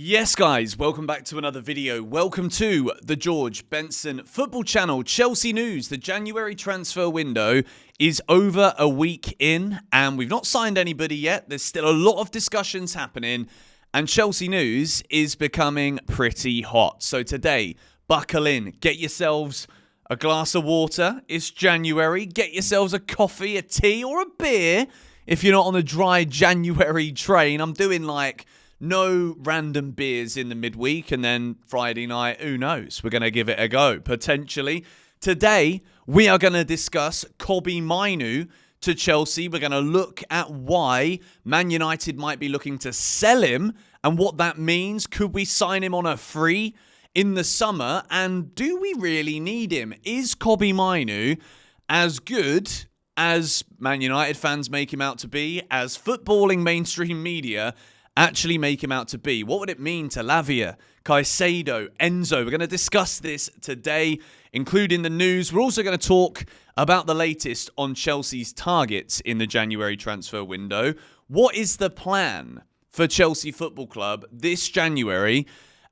Yes, guys, welcome back to another video. Welcome to the George Benson Football Channel. Chelsea news. The January transfer window is over a week in, and we've not signed anybody yet. There's still a lot of discussions happening, and Chelsea news is becoming pretty hot. So today, buckle in. Get yourselves a glass of water. It's January. Get yourselves a coffee, a tea, or a beer if you're not on the dry January train. I'm doing no random beers in the midweek, and then Friday night, who knows? We're going to give it a go, potentially. Today, we are going to discuss Kobbie Mainoo to Chelsea. We're going to look at why Man United might be looking to sell him and what that means. Could we sign him on a free in the summer? And do we really need him? Is Kobbie Mainoo as good as Man United fans make him out to be, as footballing mainstream media actually make him out to be? What would it mean to Lavia, Caicedo, Enzo? We're going to discuss this today, including the news. We're also going to talk about the latest on Chelsea's targets in the January transfer window. What is the plan for Chelsea Football Club this January?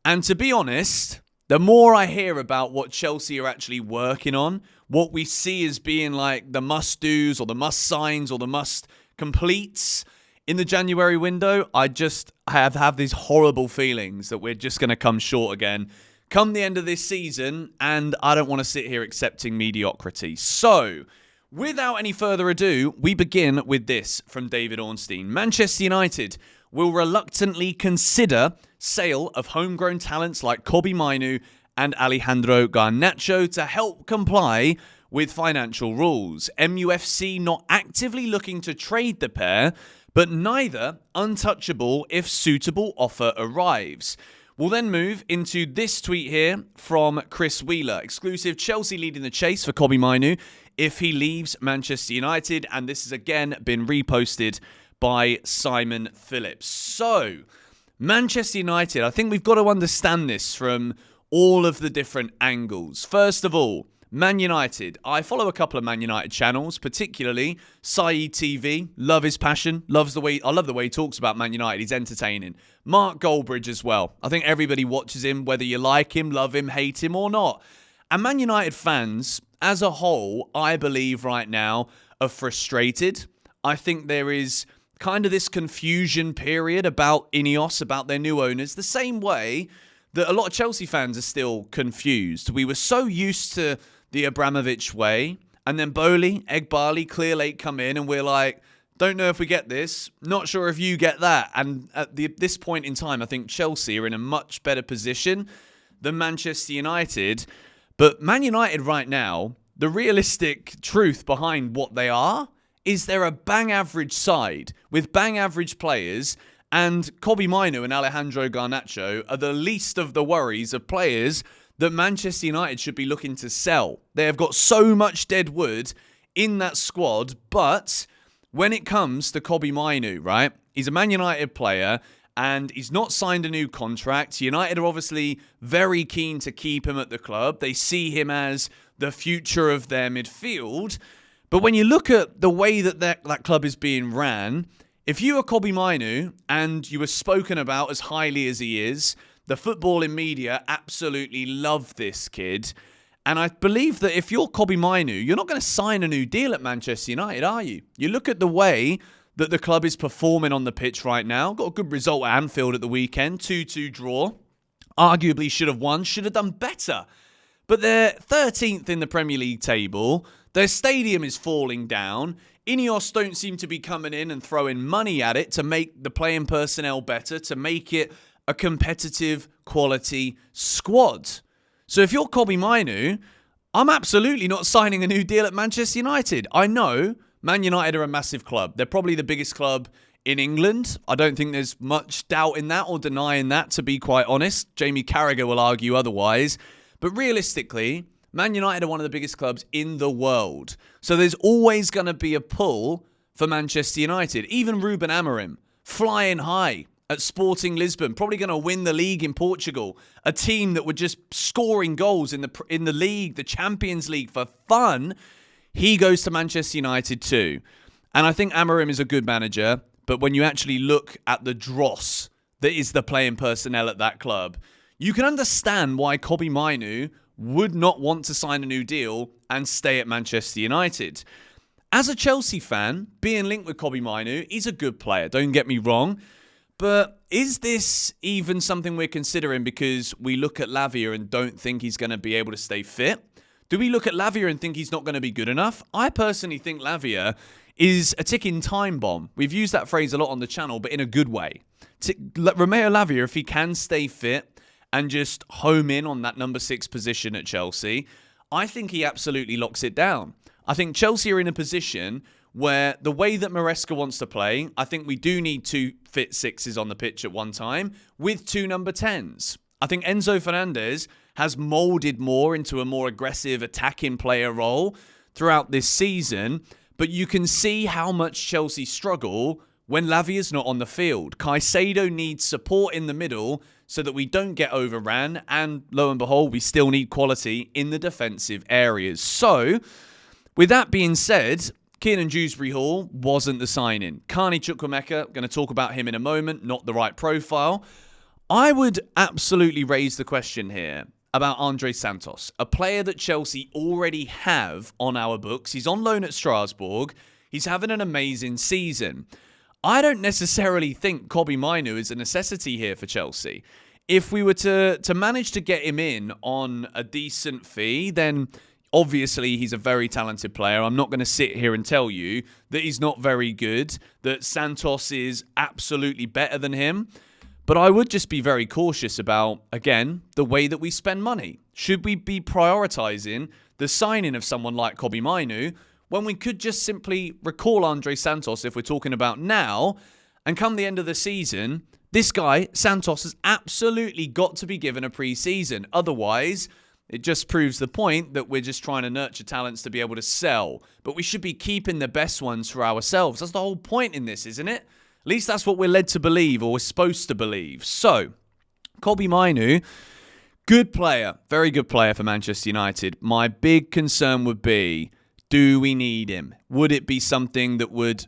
And to be honest, the more I hear about what Chelsea are actually working on, what we see as being like the must-dos or the must-signs or the must-completes in the January window, I just have these horrible feelings that we're just going to come short again come the end of this season, and I don't want to sit here accepting mediocrity. So, without any further ado, we begin with this from David Ornstein. Manchester United will reluctantly consider sale of homegrown talents like Kobbie Mainoo and Alejandro Garnacho to help comply with financial rules. MUFC not actively looking to trade the pair, but neither untouchable if suitable offer arrives. We'll then move into this tweet here from Chris Wheeler. Exclusive: Chelsea leading the chase for Kobbie Mainoo if he leaves Manchester United. And this has again been reposted by Simon Phillips. So, Manchester United, I think we've got to understand this from all of the different angles. First of all, Man United. I follow a couple of Man United channels, particularly Saeed TV. Love his passion. I love the way he talks about Man United. He's entertaining. Mark Goldbridge as well. I think everybody watches him, whether you like him, love him, hate him or not. And Man United fans, as a whole, I believe right now, are frustrated. I think there is kind of this confusion period about Ineos, about their new owners, the same way that a lot of Chelsea fans are still confused. We were so used to the Abramovich way, and then Bowley, Egbali, Clearlake come in, and we're like, don't know if we get this, not sure if you get that. And at this point in time, I think Chelsea are in a much better position than Manchester United. But Man United right now, the realistic truth behind what they are is they're a bang average side with bang average players, and Kobbie Mainoo and Alejandro Garnacho are the least of the worries of players that Manchester United should be looking to sell. They have got so much dead wood in that squad, but when it comes to Kobbie Mainoo, right, he's a Man United player and he's not signed a new contract. United are obviously very keen to keep him at the club. They see him as the future of their midfield. But when you look at the way that club is being ran, if you are Kobbie Mainoo and you were spoken about as highly as he is, the footballing media absolutely love this kid. And I believe that if you're Kobbie Mainoo, you're not going to sign a new deal at Manchester United, are you? You look at the way that the club is performing on the pitch right now. Got a good result at Anfield at the weekend, 2-2 draw. Arguably should have won, should have done better. But they're 13th in the Premier League table. Their stadium is falling down. Ineos don't seem to be coming in and throwing money at it to make the playing personnel better, to make it a competitive quality squad. So if you're Kobbie Mainoo, I'm absolutely not signing a new deal at Manchester United. I know Man United are a massive club. They're probably the biggest club in England. I don't think there's much doubt in that or denying that, to be quite honest. Jamie Carragher will argue otherwise. But realistically, Man United are one of the biggest clubs in the world. So there's always going to be a pull for Manchester United. Even Ruben Amorim, flying high at Sporting Lisbon, probably going to win the league in Portugal. A team that were just scoring goals in the league, the Champions League, for fun. He goes to Manchester United too. And I think Amorim is a good manager. But when you actually look at the dross that is the playing personnel at that club, you can understand why Kobbie Mainoo would not want to sign a new deal and stay at Manchester United. As a Chelsea fan, being linked with Kobbie Mainoo, he's a good player, don't get me wrong. But is this even something we're considering because we look at Lavia and don't think he's going to be able to stay fit? Do we look at Lavia and think he's not going to be good enough? I personally think Lavia is a ticking time bomb. We've used that phrase a lot on the channel, but in a good way. Romeo Lavia, if he can stay fit and just home in on that number 6 position at Chelsea, I think he absolutely locks it down. I think Chelsea are in a position where the way that Maresca wants to play, I think we do need 2 fit 6s on the pitch at one time with 2 number 10s. I think Enzo Fernandez has moulded more into a more aggressive attacking player role throughout this season, but you can see how much Chelsea struggle when Lavia's not on the field. Caicedo needs support in the middle so that we don't get overran, and lo and behold, we still need quality in the defensive areas. So, with that being said, Kiernan Dewsbury-Hall wasn't the signing. Carney Chukwuemeka, going to talk about him in a moment, not the right profile. I would absolutely raise the question here about Andre Santos, a player that Chelsea already have on our books. He's on loan at Strasbourg. He's having an amazing season. I don't necessarily think Kobbie Mainoo is a necessity here for Chelsea. If we were to manage to get him in on a decent fee, then obviously, he's a very talented player. I'm not going to sit here and tell you that he's not very good, that Santos is absolutely better than him. But I would just be very cautious about, again, the way that we spend money. Should we be prioritising the signing of someone like Kobbie Mainoo when we could just simply recall Andre Santos, if we're talking about now, and come the end of the season, this guy, Santos, has absolutely got to be given a pre-season. Otherwise, it just proves the point that we're just trying to nurture talents to be able to sell. But we should be keeping the best ones for ourselves. That's the whole point in this, isn't it? At least that's what we're led to believe, or we're supposed to believe. So, Kobbie Mainoo, good player, very good player for Manchester United. My big concern would be, do we need him? Would it be something that would,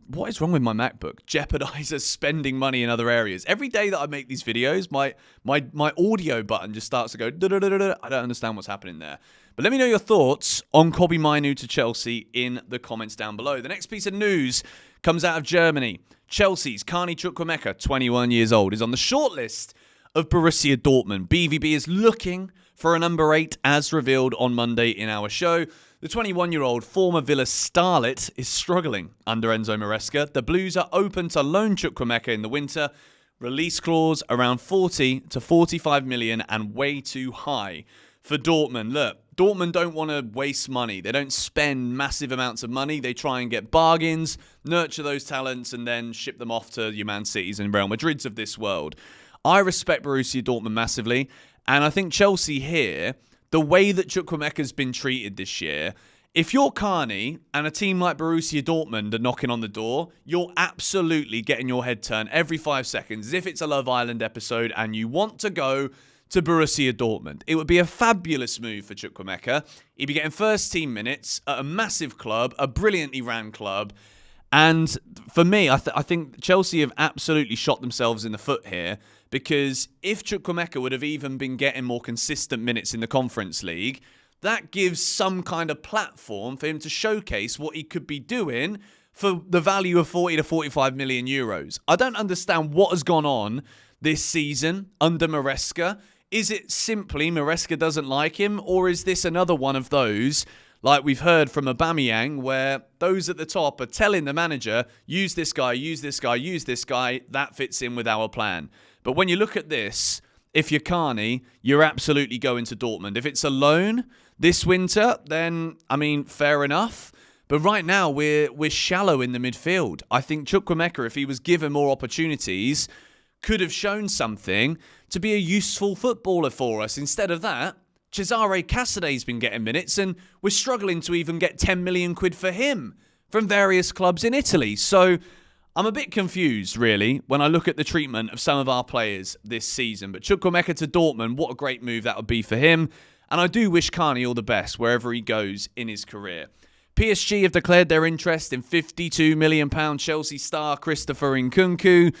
what is wrong with my MacBook? Jeopardize us spending money in other areas. Every day that I make these videos, my audio button just starts to go, da-da-da-da-da. I don't understand what's happening there. But let me know your thoughts on Kobbie Mainoo to Chelsea in the comments down below. The next piece of news comes out of Germany. Chelsea's Carney Chukwuemeka, 21 years old, is on the shortlist of Borussia Dortmund. BVB is looking for a number 8, as revealed on Monday in our show. The 21-year-old former Villa starlet is struggling under Enzo Maresca. The Blues are open to loan Chukwuemeka in the winter. Release clause around 40 to 45 million and way too high for Dortmund. Look, Dortmund don't want to waste money. They don't spend massive amounts of money. They try and get bargains, nurture those talents, and then ship them off to your Man Cities and Real Madrids of this world. I respect Borussia Dortmund massively, and I think Chelsea here, the way that Chukwuemeka's been treated this year, if you're Carney and a team like Borussia Dortmund are knocking on the door, you're absolutely getting your head turned every 5 seconds as if it's a Love Island episode and you want to go to Borussia Dortmund. It would be a fabulous move for Chukwuemeka. He'd be getting first team minutes at a massive club, a brilliantly ran club. And for me, I think Chelsea have absolutely shot themselves in the foot here, because if Chukwuemeka would have even been getting more consistent minutes in the Conference League, that gives some kind of platform for him to showcase what he could be doing for the value of 40 to 45 million euros. I don't understand what has gone on this season under Maresca. Is it simply Maresca doesn't like him, or is this another one of those, like we've heard from Aubameyang, where those at the top are telling the manager, use this guy, use this guy, use this guy, that fits in with our plan. But when you look at this, if you're Carney, you're absolutely going to Dortmund. If it's a loan this winter, then, I mean, fair enough. But right now, we're shallow in the midfield. I think Chukwuemeka, if he was given more opportunities, could have shown something to be a useful footballer for us. Instead of that, Cesare Casadei's been getting minutes, and we're struggling to even get 10 million quid for him from various clubs in Italy. So I'm a bit confused, really, when I look at the treatment of some of our players this season. But Chukwuemeka to Dortmund, what a great move that would be for him. And I do wish Carney all the best wherever he goes in his career. PSG have declared their interest in £52 million Chelsea star Christopher Nkunku.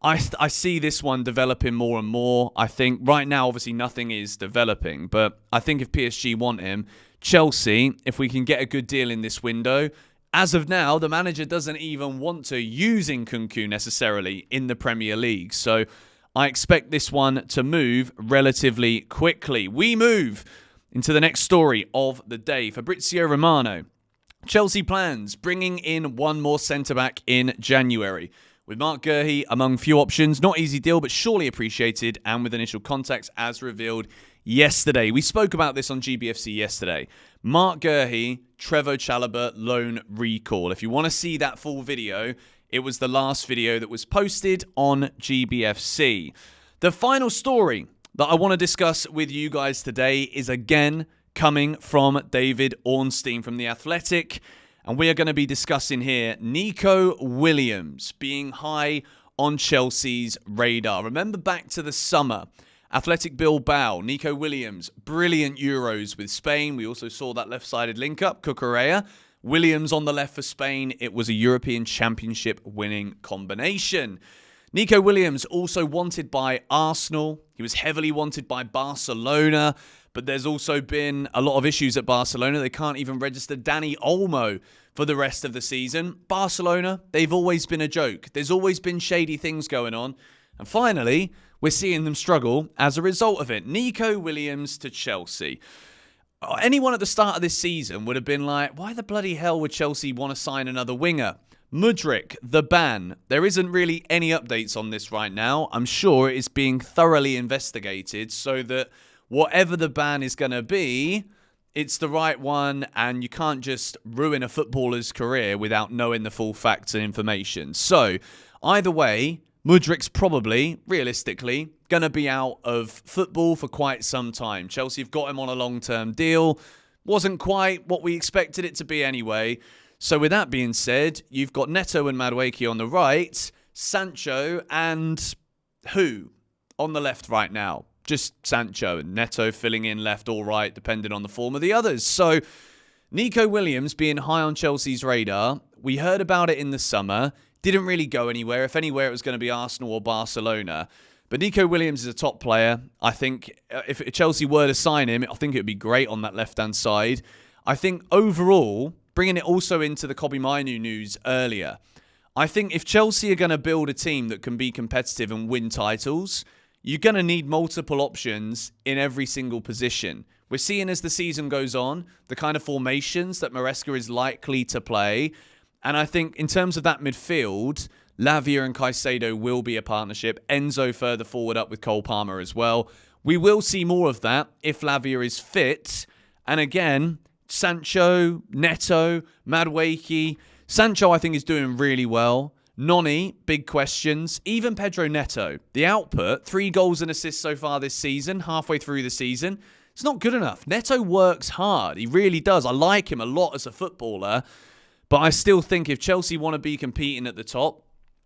I see this one developing more and more. I think right now, obviously, nothing is developing. But I think if PSG want him, Chelsea, if we can get a good deal in this window, as of now, the manager doesn't even want to use Nkunku necessarily in the Premier League. So I expect this one to move relatively quickly. We move into the next story of the day. Fabrizio Romano. Chelsea plans bringing in one more centre-back in January. With Mark Guehi among few options. Not easy deal, but surely appreciated, and with initial contacts as revealed yesterday. We spoke about this on GBFC yesterday. Mark Guehi, Trevoh Chalobah loan recall. If you want to see that full video, it was the last video that was posted on GBFC. The final story that I want to discuss with you guys today is again coming from David Ornstein from The Athletic. And we are going to be discussing here Nico Williams being high on Chelsea's radar. Remember back to the summer, Athletic Bilbao, Nico Williams, brilliant Euros with Spain. We also saw that left-sided link-up, Cucurella. Williams on the left for Spain. It was a European Championship winning combination. Nico Williams also wanted by Arsenal. He was heavily wanted by Barcelona. But there's also been a lot of issues at Barcelona. They can't even register Dani Olmo for the rest of the season. Barcelona, they've always been a joke. There's always been shady things going on. And finally, we're seeing them struggle as a result of it. Nico Williams to Chelsea. Anyone at the start of this season would have been like, why the bloody hell would Chelsea want to sign another winger? Mudryk, the ban. There isn't really any updates on this right now. I'm sure it is being thoroughly investigated so that whatever the ban is going to be, it's the right one, and you can't just ruin a footballer's career without knowing the full facts and information. So, either way, Mudryk's probably, realistically, going to be out of football for quite some time. Chelsea have got him on a long-term deal. Wasn't quite what we expected it to be anyway. So, with that being said, you've got Neto and Madueke on the right, Sancho and who on the left right now? Just Sancho and Neto filling in left or right, depending on the form of the others. So, Nico Williams being high on Chelsea's radar. We heard about it in the summer. Didn't really go anywhere. If anywhere, it was going to be Arsenal or Barcelona. But Nico Williams is a top player. I think if Chelsea were to sign him, I think it would be great on that left-hand side. I think overall, bringing it also into the Kobbie Mainoo news earlier, I think if Chelsea are going to build a team that can be competitive and win titles, you're going to need multiple options in every single position. We're seeing as the season goes on, the kind of formations that Maresca is likely to play. And I think in terms of that midfield, Lavia and Caicedo will be a partnership. Enzo further forward up with Cole Palmer as well. We will see more of that if Lavia is fit. And again, Sancho, Neto, Madueke. Sancho, I think, is doing really well. Noni, big questions. Even Pedro Neto, the output, 3 goals and assists so far this season, halfway through the season. It's not good enough. Neto works hard. He really does. I like him a lot as a footballer. But I still think if Chelsea want to be competing at the top,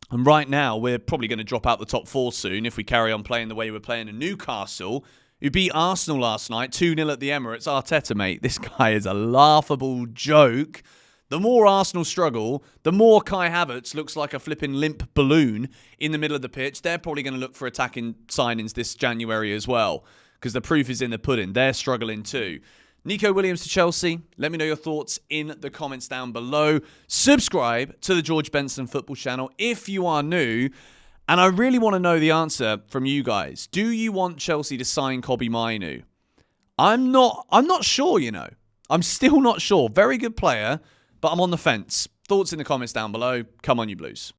and right now we're probably going to drop out the top 4 soon if we carry on playing the way we're playing in Newcastle, who beat Arsenal last night, 2-0 at the Emirates. Arteta, mate, this guy is a laughable joke. The more Arsenal struggle, the more Kai Havertz looks like a flipping limp balloon in the middle of the pitch. They're probably going to look for attacking signings this January as well, because the proof is in the pudding. They're struggling too. Nico Williams to Chelsea. Let me know your thoughts in the comments down below. Subscribe to the George Benson Football channel if you are new. And I really want to know the answer from you guys. Do you want Chelsea to sign Kobbie Mainoo? I'm not sure, you know. I'm still not sure. Very good player, but I'm on the fence. Thoughts in the comments down below. Come on, you Blues.